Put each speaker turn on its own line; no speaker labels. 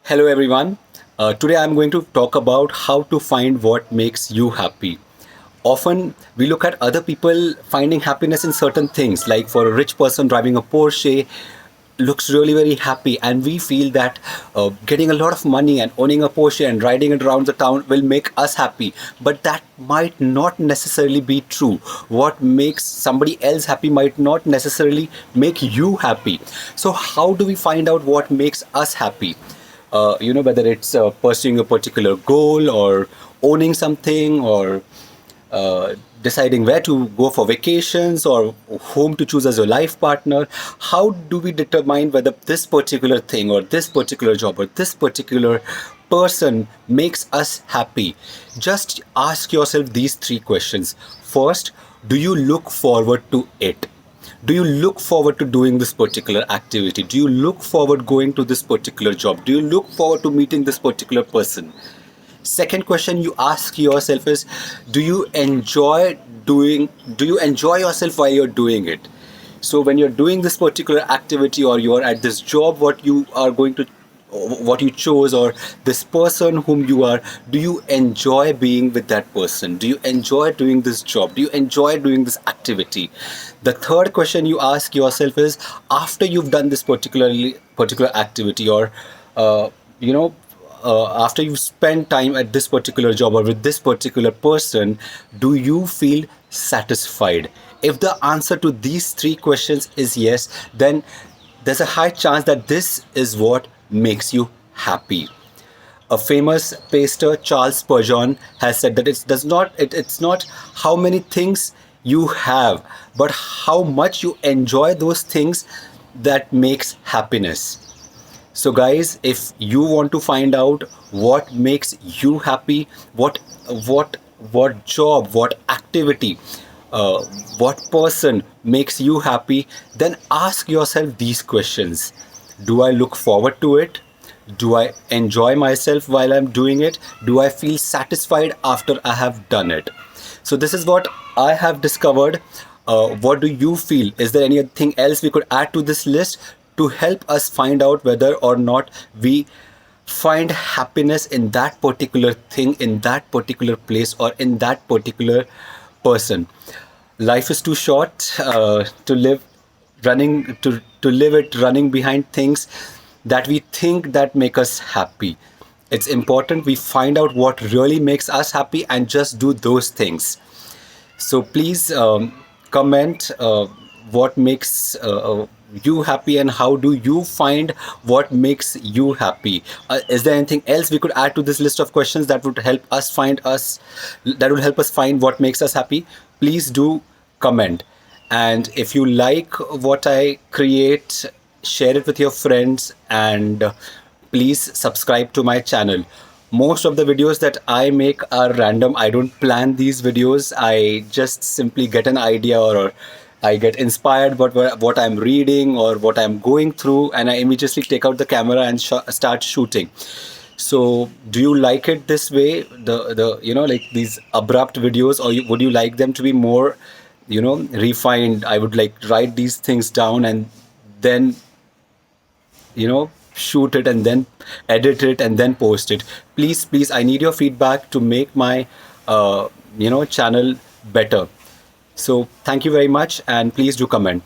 Hello, everyone. Today I'm going to talk about how to find what makes you happy. Often we look at other people finding happiness in certain things, like for a rich person driving a Porsche looks really very happy, and we feel that getting a lot of money and owning a Porsche and riding it around the town will make us happy. But that might not necessarily be true. What makes somebody else happy might not necessarily make you happy. So how do we find out what makes us happy? Whether it's pursuing a particular goal or owning something or deciding where to go for vacations or whom to choose as your life partner. How do we determine whether this particular thing or this particular job or this particular person makes us happy? Just ask yourself these three questions. First, do you look forward to it? Do you look forward to doing this particular activity? Do you look forward going to this particular job? Do you look forward to meeting this particular person? Second question you ask yourself is, do you enjoy yourself while you're doing it? So when you're doing this particular activity or you're at this job, what you chose, or this person whom you are, do you enjoy being with that person? Do you enjoy doing this job? Do you enjoy doing this activity? The third question you ask yourself is, after you've done this particular activity, or uh, you know after you spend time at this particular job or with this particular person, do you feel satisfied? If the answer to these three questions is yes, then there's a high chance that this is what makes you happy. A famous pastor, Charles Spurgeon, has said that it's not how many things you have, but how much you enjoy those things that makes happiness. So, guys, if you want to find out what makes you happy, what what job, what activity, what person makes you happy, then ask yourself these questions. Do I look forward to it? Do I enjoy myself while I'm doing it? Do I feel satisfied after I have done it? So this is what I have discovered. What do you feel? Is there anything else we could add to this list to help us find out whether or not we find happiness in that particular thing, in that particular place, or in that particular person? Life is too short to live it running behind things that we think that make us happy. It's important we find out what really makes us happy and just do those things. So please comment what makes you happy, and how do you find what makes you happy. Is there anything else we could add to this list of questions that would help us find what makes us happy? Please do comment. And if you like what I create, share it with your friends, and please subscribe to my channel. Most of the videos that I make are random. I don't plan these videos. I just simply get an idea, or I get inspired by what I'm reading or what I'm going through, and I immediately take out the camera and start shooting. So, do you like it this way? Like these abrupt videos, or would you like them to be more, refined? I would like write these things down and then shoot it and then edit it and then post it. Please, I need your feedback to make my channel better. So thank you very much, and please do comment.